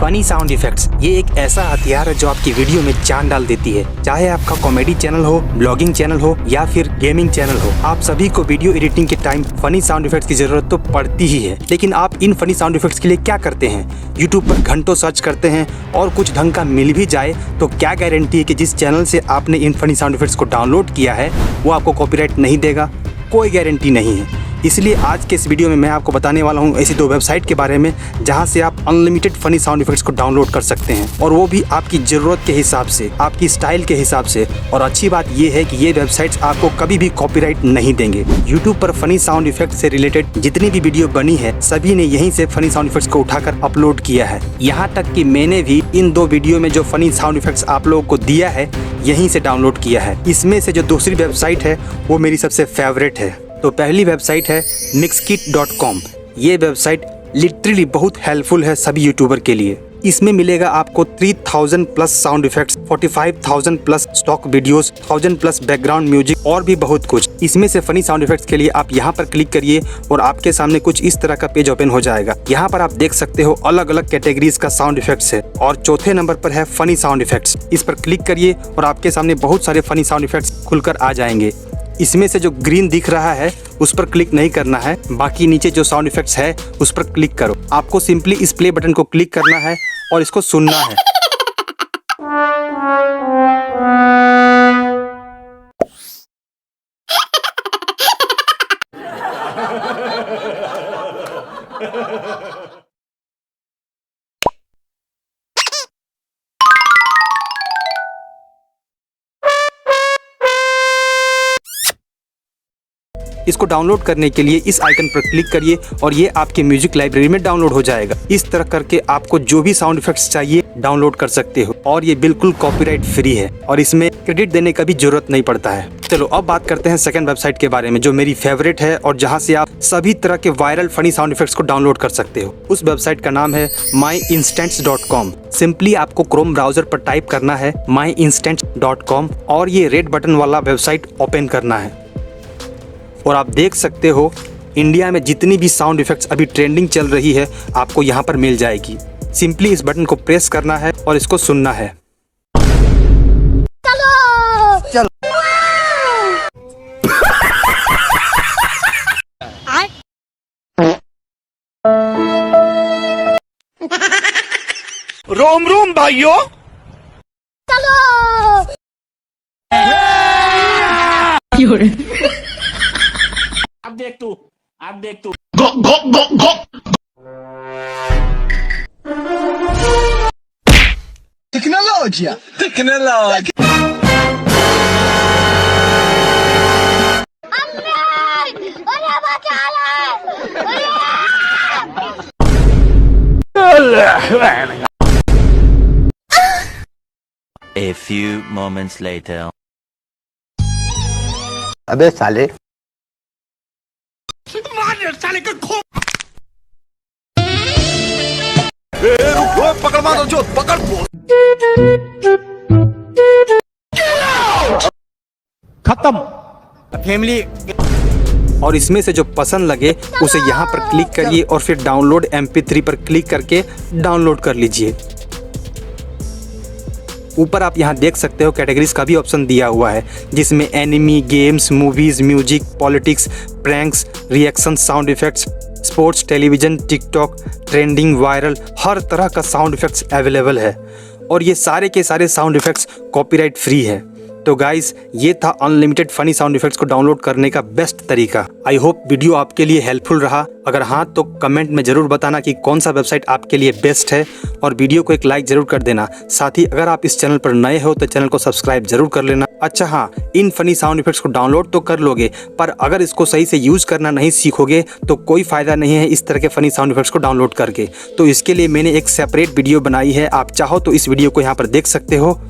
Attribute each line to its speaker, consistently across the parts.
Speaker 1: Funny sound effects ये एक ऐसा हथियार है जो आपकी वीडियो में जान डाल देती है। चाहे आपका कॉमेडी चैनल हो, ब्लॉगिंग चैनल हो या फिर गेमिंग चैनल हो, आप सभी को वीडियो एडिटिंग के टाइम फनी साउंड इफेक्ट्स की जरूरत तो पड़ती ही है। लेकिन आप इन फनी साउंड इफेक्ट्स के लिए क्या करते हैं? यूट्यूब पर घंटों सर्च करते हैं और कुछ ढंग का मिल भी जाए तो क्या गारंटी है कि जिस चैनल से आपने इन फनी साउंड इफेक्ट्स को डाउनलोड किया है वो आपको कॉपीराइट नहीं देगा? कोई गारंटी नहीं है। इसलिए आज के इस वीडियो में मैं आपको बताने वाला हूं ऐसी 2 वेबसाइट के बारे में जहां से आप अनलिमिटेड फनी साउंड इफेक्ट्स को डाउनलोड कर सकते हैं, और वो भी आपकी ज़रूरत के हिसाब से, आपकी स्टाइल के हिसाब से। और अच्छी बात ये है कि ये वेबसाइट्स आपको कभी भी कॉपीराइट नहीं देंगे। यूट्यूब पर फनी साउंड इफेक्ट से रिलेटेड जितनी भी वीडियो बनी है सभी ने यहीं से फनी साउंड इफेक्ट्स को उठाकर अपलोड किया है। यहाँ तक कि मैंने भी इन 2 वीडियो में जो फनी साउंड इफेक्ट्स आप लोगों को दिया है यहीं से डाउनलोड किया है। इसमें से जो दूसरी वेबसाइट है वो मेरी सबसे फेवरेट है। तो पहली वेबसाइट है mixkit.com। ये वेबसाइट लिटरली बहुत हेल्पफुल है सभी यूट्यूबर के लिए। इसमें मिलेगा आपको 3000 plus sound effects, 45,000 plus stock videos, 1000 plus background music और भी बहुत कुछ। इसमें से फनी साउंड इफेक्ट्स के लिए आप यहाँ पर क्लिक करिए और आपके सामने कुछ इस तरह का पेज ओपन हो जाएगा। यहाँ पर आप देख सकते हो अलग अलग कैटेगरीज का साउंड इफेक्ट्स है और चौथे नंबर पर है फनी साउंड इफेक्ट्स। इस पर क्लिक करिए और आपके सामने बहुत सारे फनी साउंड इफेक्ट्स खुलकर आ जाएंगे। इसमें से जो ग्रीन दिख रहा है उस पर क्लिक नहीं करना है, बाकी नीचे जो साउंड इफेक्ट्स है उस पर क्लिक करो। आपको सिंपली इस प्ले बटन को क्लिक करना है और इसको सुनना है। इसको डाउनलोड करने के लिए इस आइकन पर क्लिक करिए और ये आपके म्यूजिक लाइब्रेरी में डाउनलोड हो जाएगा। इस तरह करके आपको जो भी साउंड इफेक्ट्स चाहिए डाउनलोड कर सकते हो और ये बिल्कुल कॉपीराइट फ्री है और इसमें क्रेडिट देने का भी जरूरत नहीं पड़ता है। चलो अब बात करते हैं सेकंड वेबसाइट के बारे में जो मेरी फेवरेट है और जहां से आप सभी तरह के वायरल फनी साउंड इफेक्ट्स को डाउनलोड कर सकते हो। उस वेबसाइट का नाम है myinstants.com। सिंपली आपको क्रोम ब्राउजर पर टाइप करना है myinstants.com और ये रेड बटन वाला वेबसाइट ओपन करना है। और आप देख सकते हो इंडिया में जितनी भी साउंड इफेक्ट्स अभी ट्रेंडिंग चल रही है आपको यहाँ पर मिल जाएगी। सिंपली इस बटन को प्रेस करना है और इसको सुनना है। चलो
Speaker 2: रोम रोम भाइयों, अब देख तू गो गो गो गो। टेक्नोलॉजिया
Speaker 3: A few moments later.
Speaker 4: अबे साले
Speaker 2: साले का खो। रुको, पकड़ मारो जो पकड़।
Speaker 1: खत्म फैमिली। और इसमें से जो पसंद लगे उसे यहाँ पर क्लिक करिए और फिर डाउनलोड MP3 पर क्लिक करके डाउनलोड कर लीजिए। ऊपर आप यहाँ देख सकते हो कैटेगरीज का भी ऑप्शन दिया हुआ है जिसमें anime, games, movies, music, politics, pranks, reaction, sound effects, sports, television, TikTok, trending, viral, हर तरह का साउंड इफेक्ट्स अवेलेबल है और ये सारे के सारे साउंड इफेक्ट्स कॉपीराइट फ्री है। तो गाइस ये था अनलिमिटेड फनी साउंड इफेक्ट्स को डाउनलोड करने का बेस्ट तरीका। आई होप वीडियो आपके लिए हेल्पफुल रहा। अगर हाँ तो कमेंट में जरूर बताना कि कौन सा वेबसाइट आपके लिए बेस्ट है और वीडियो को एक लाइक जरूर कर देना। साथ ही अगर आप इस चैनल पर नए हो तो चैनल को सब्सक्राइब जरूर कर लेना। अच्छा हाँ, इन फनी साउंड इफेक्ट्स को डाउनलोड तो कर लोगे पर अगर इसको सही से यूज करना नहीं सीखोगे तो कोई फायदा नहीं है इस तरह के फनी साउंड इफेक्ट्स को डाउनलोड करके। तो इसके लिए मैंने एक सेपरेट वीडियो बनाई है, आप चाहो तो इस वीडियो को यहाँ पर देख सकते हो।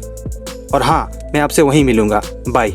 Speaker 1: और हाँ, मैं आपसे वहीं मिलूंगा। बाय।